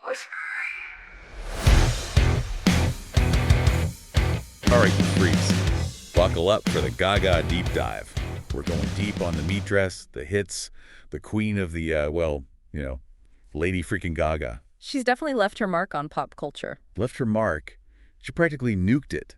All right, you freaks, buckle up for the Gaga deep dive. We're going deep on the meat dress, the hits, the queen of the, Lady freaking Gaga. She's definitely left her mark on pop culture. Left her mark. She practically nuked it,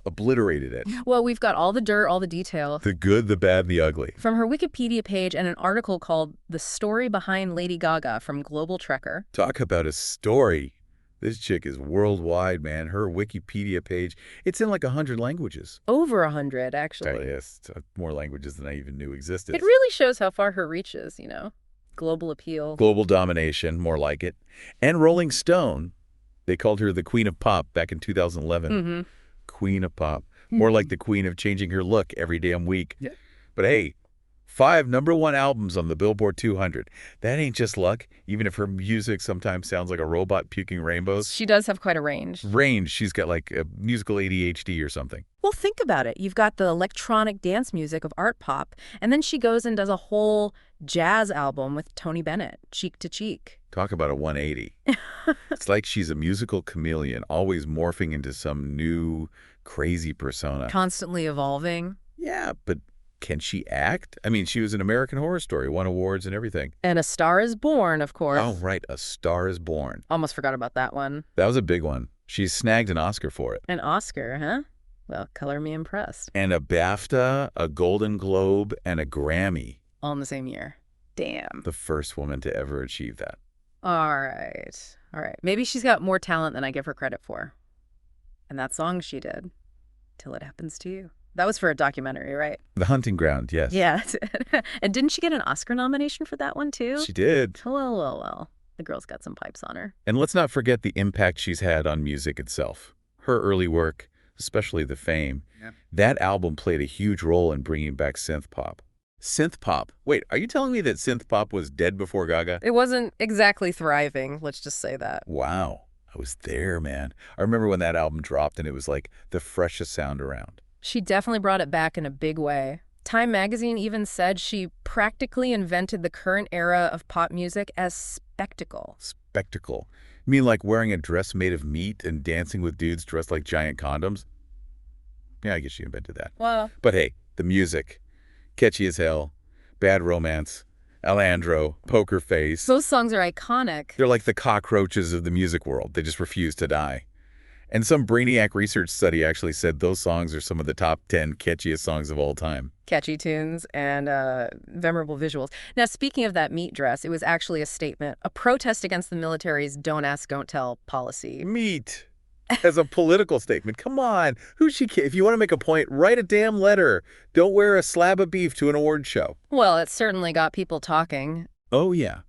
obliterated it. Well, we've got all the dirt, all the detail. The good, the bad, the ugly. From her Wikipedia page and an article called The Story Behind Lady Gaga from Global Trekker. Talk about a story. This chick is worldwide, man. Her Wikipedia page, it's in like 100 languages. Over 100, actually. Yes, more languages than I even knew existed. It really shows how far her reach is, Global appeal. Global domination, more like it. And Rolling Stone, they called her the Queen of Pop back in 2011. Mm-hmm. Queen of Pop. More like the queen of changing her look every damn week. Yeah. But hey, 5 #1 albums on the Billboard 200. That ain't just luck, even if her music sometimes sounds like a robot puking rainbows. She does have quite a range. She's got like a musical ADHD or something. Well, think about it. You've got the electronic dance music of art pop, and then she goes and does a whole jazz album with Tony Bennett, cheek to cheek. Talk about a 180. It's like she's a musical chameleon, always morphing into some new, crazy persona. Constantly evolving. Yeah, but can she act? I mean, she was an American Horror Story, won awards and everything. And A Star is Born, of course. Oh, right, A Star is Born. Almost forgot about that one. That was a big one. She snagged an Oscar for it. An Oscar, huh? Well, color me impressed. And a BAFTA, a Golden Globe, and a Grammy. All in the same year. Damn. The first woman to ever achieve that. All right. Maybe she's got more talent than I give her credit for. And that song she did, Till It Happens to You. That was for a documentary, right? The Hunting Ground, yes. Yeah. And didn't she get an Oscar nomination for that one, too? She did. Well. The girl's got some pipes on her. And let's not forget the impact she's had on music itself. Her early work, especially The Fame, that album played a huge role in bringing back synth pop. Synth pop? Wait, are you telling me that synth pop was dead before Gaga? It wasn't exactly thriving, let's just say that. Wow. I was there, man. I remember when that album dropped and it was like the freshest sound around. She definitely brought it back in a big way. Time magazine even said she practically invented the current era of pop music as spectacle. Spectacle? You mean like wearing a dress made of meat and dancing with dudes dressed like giant condoms? Yeah, I guess she invented that. Well, but hey, the music. Catchy as hell. Bad Romance. Alejandro. Poker Face. those songs are iconic. They're like the cockroaches of the music world. They just refuse to die. And some Brainiac research study actually said those songs are some of the top 10 catchiest songs of all time. Catchy tunes and memorable visuals. Now, speaking of that meat dress, it was actually a statement, a protest against the military's don't ask, don't tell policy. Meat. As a political statement. Come on. Who's she kidding? If you want to make a point, write a damn letter. Don't wear a slab of beef to an award show. Well, it certainly got people talking. Oh, yeah.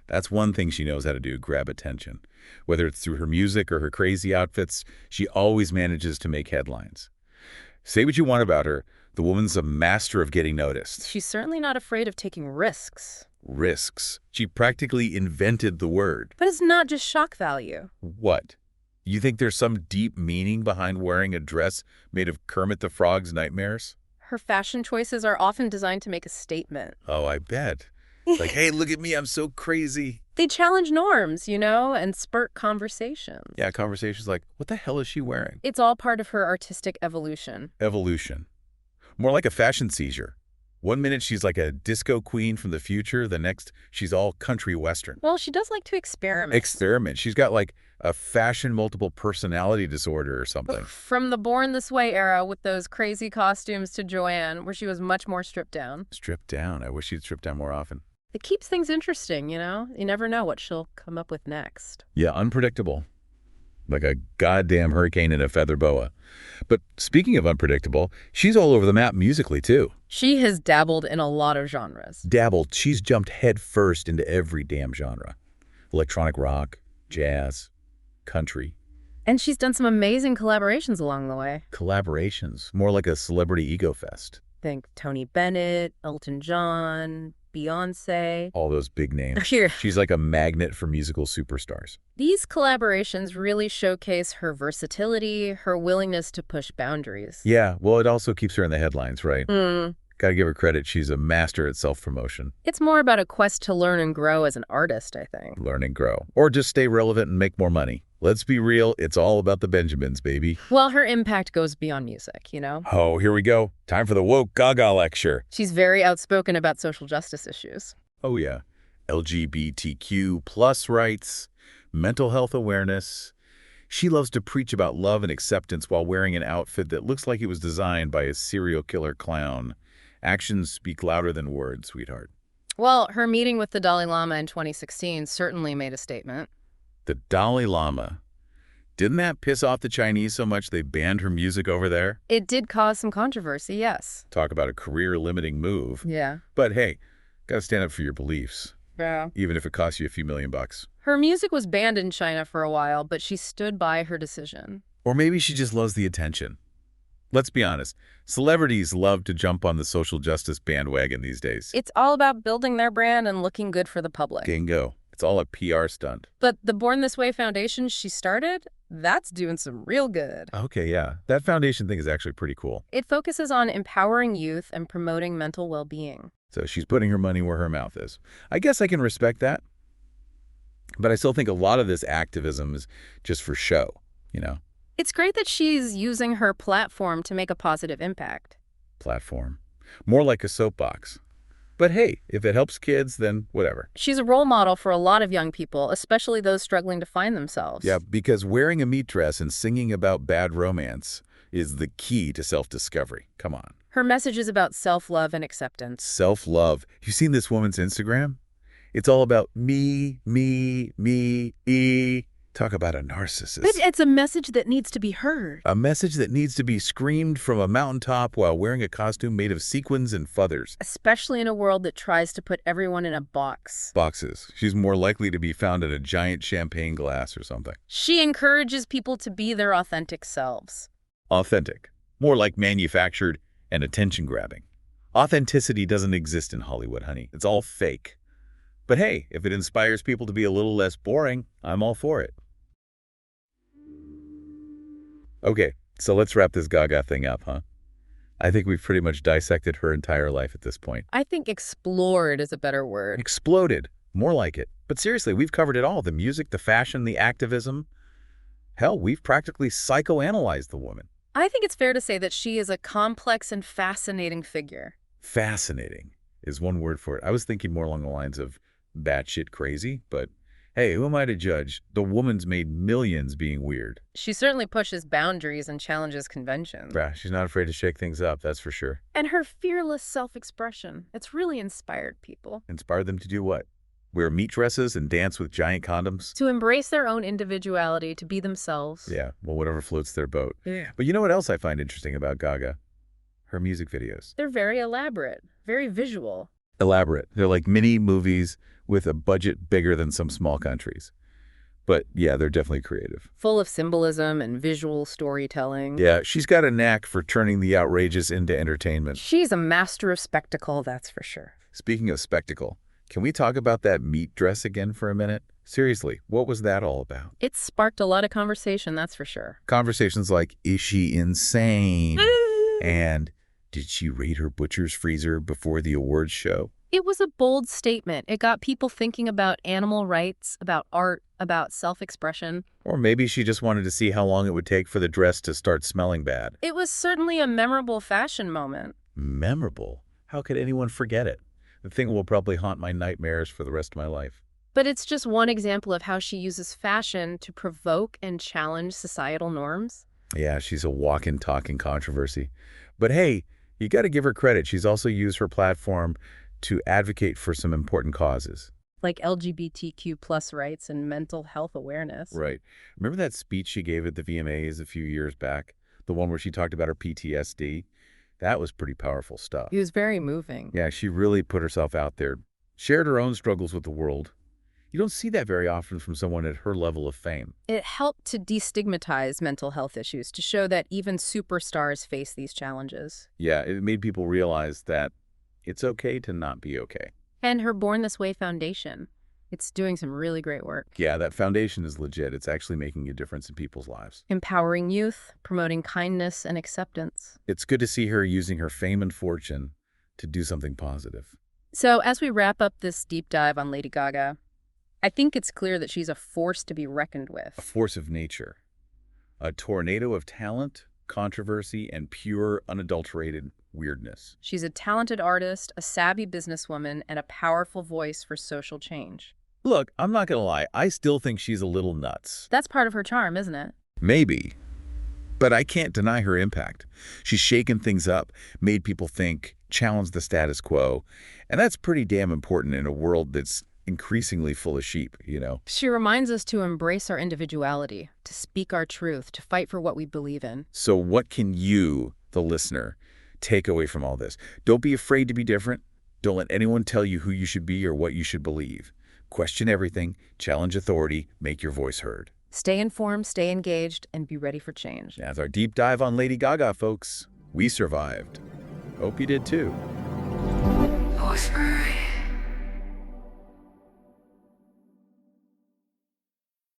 That's one thing she knows how to do, grab attention. Whether it's through her music or her crazy outfits, she always manages to make headlines. Say what you want about her, the woman's a master of getting noticed. She's certainly not afraid of taking risks. Risks. She practically invented the word. But it's not just shock value. What? You think there's some deep meaning behind wearing a dress made of Kermit the Frog's nightmares? Her fashion choices are often designed to make a statement. Oh, I bet. Like, hey, look at me, I'm so crazy. They challenge norms, and spurt conversations. Yeah, conversations like, what the hell is she wearing? It's all part of her artistic evolution. Evolution. More like a fashion seizure. One minute she's like a disco queen from the future, the next she's all country western. Well, she does like to experiment. Experiment. She's got like a fashion multiple personality disorder or something. From the Born This Way era with those crazy costumes to Joanne, where she was much more stripped down. Stripped down. I wish she'd strip down more often. It keeps things interesting, You never know what she'll come up with next. Yeah, unpredictable. Like a goddamn hurricane in a feather boa. But speaking of unpredictable, she's all over the map musically, too. She has dabbled in a lot of genres. Dabbled. She's jumped head first into every damn genre. Electronic rock, jazz, country. And she's done some amazing collaborations along the way. Collaborations. More like a celebrity ego fest. Think Tony Bennett, Elton John, Beyonce. All those big names. Here. She's like a magnet for musical superstars. These collaborations really showcase her versatility, her willingness to push boundaries. Yeah, well, it also keeps her in the headlines, right? Gotta give her credit. She's a master at self-promotion. It's more about a quest to learn and grow as an artist, I think. Learn and grow. Or just stay relevant and make more money. Let's be real. It's all about the Benjamins, baby. Well, her impact goes beyond music, you know? Oh, here we go. Time for the woke Gaga lecture. She's very outspoken about social justice issues. Oh, yeah. LGBTQ plus rights, mental health awareness. She loves to preach about love and acceptance while wearing an outfit that looks like it was designed by a serial killer clown. Actions speak louder than words, sweetheart. Well, her meeting with the Dalai Lama in 2016 certainly made a statement. The Dalai Lama. Didn't that piss off the Chinese so much they banned her music over there? It did cause some controversy, yes. Talk about a career-limiting move. Yeah. But hey, gotta stand up for your beliefs. Yeah. Even if it costs you a few $1,000,000. Her music was banned in China for a while, but she stood by her decision. Or maybe she just loves the attention. Let's be honest, celebrities love to jump on the social justice bandwagon these days. It's all about building their brand and looking good for the public. Bingo. It's all a PR stunt. But the Born This Way Foundation she started, that's doing some real good. Okay, yeah. That foundation thing is actually pretty cool. It focuses on empowering youth and promoting mental well-being. So she's putting her money where her mouth is. I guess I can respect that. But I still think a lot of this activism is just for show, you know? It's great that she's using her platform to make a positive impact. Platform. More like a soapbox. But hey, if it helps kids, then whatever. She's a role model for a lot of young people, especially those struggling to find themselves. Yeah, because wearing a meat dress and singing about bad romance is the key to self-discovery. Come on. Her message is about self-love and acceptance. Self-love. You seen this woman's Instagram? It's all about me, e. Talk about a narcissist. But it's a message that needs to be heard. A message that needs to be screamed from a mountaintop while wearing a costume made of sequins and feathers. Especially in a world that tries to put everyone in a box. Boxes. She's more likely to be found in a giant champagne glass or something. She encourages people to be their authentic selves. Authentic. More like manufactured and attention-grabbing. Authenticity doesn't exist in Hollywood, honey. It's all fake. But hey, if it inspires people to be a little less boring, I'm all for it. Okay, so let's wrap this Gaga thing up, huh? I think we've pretty much dissected her entire life at this point. I think explored is a better word. Exploded. More like it. But seriously, we've covered it all. The music, the fashion, the activism. Hell, we've practically psychoanalyzed the woman. I think it's fair to say that she is a complex and fascinating figure. Fascinating is one word for it. I was thinking more along the lines of batshit crazy, but hey, who am I to judge? The woman's made millions being weird. She certainly pushes boundaries and challenges conventions. Yeah, she's not afraid to shake things up, that's for sure. And her fearless self-expression, it's really inspired people. Inspired them to do what? Wear meat dresses and dance with giant condoms? To embrace their own individuality, to be themselves. Yeah, well, whatever floats their boat. Yeah. But you know what else I find interesting about Gaga? Her music videos. They're very elaborate, very visual. Elaborate. They're like mini movies with a budget bigger than some small countries. But yeah, they're definitely creative. Full of symbolism and visual storytelling. Yeah, she's got a knack for turning the outrageous into entertainment. She's a master of spectacle, that's for sure. Speaking of spectacle, can we talk about that meat dress again for a minute? Seriously, what was that all about? It sparked a lot of conversation, that's for sure. Conversations like, is she insane? And did she raid her butcher's freezer before the awards show? It was a bold statement. It got people thinking about animal rights, about art, about self-expression. Or maybe she just wanted to see how long it would take for the dress to start smelling bad. It was certainly a memorable fashion moment. Memorable? How could anyone forget it? The thing will probably haunt my nightmares for the rest of my life. But it's just one example of how she uses fashion to provoke and challenge societal norms. Yeah, she's a walking, talking controversy. But hey, you got to give her credit. She's also used her platform to advocate for some important causes. Like LGBTQ plus rights and mental health awareness. Right. Remember that speech she gave at the VMAs a few years back? The one where she talked about her PTSD? That was pretty powerful stuff. It was very moving. Yeah, she really put herself out there, shared her own struggles with the world. You don't see that very often from someone at her level of fame. It helped to destigmatize mental health issues, to show that even superstars face these challenges. Yeah, it made people realize that it's okay to not be okay. And her Born This Way Foundation, it's doing some really great work. Yeah, that foundation is legit. It's actually making a difference in people's lives. Empowering youth, promoting kindness and acceptance. It's good to see her using her fame and fortune to do something positive. So as we wrap up this deep dive on Lady Gaga, I think it's clear that she's a force to be reckoned A with. force of nature. A tornado of talent, controversy, and pure, unadulterated weirdness. She's a talented artist, a savvy businesswoman, and a powerful voice for social change. Look, I'm not gonna lie, I still think she's a little nuts. That's part of her charm, isn't it? Maybe. But I can't deny her impact. She's shaken things up, made people think, challenged the status quo. And that's pretty damn important in a world that's increasingly full of sheep, you know? She reminds us to embrace our individuality, to speak our truth, to fight for what we believe in. So what can you, the listener, take away from all this? Don't be afraid to be different. Don't let anyone tell you who you should be or what you should believe. Question everything, challenge authority, make your voice heard. Stay informed, stay engaged, and be ready for change. That's our deep dive on Lady Gaga, folks. We survived. Hope you did too. Voice free.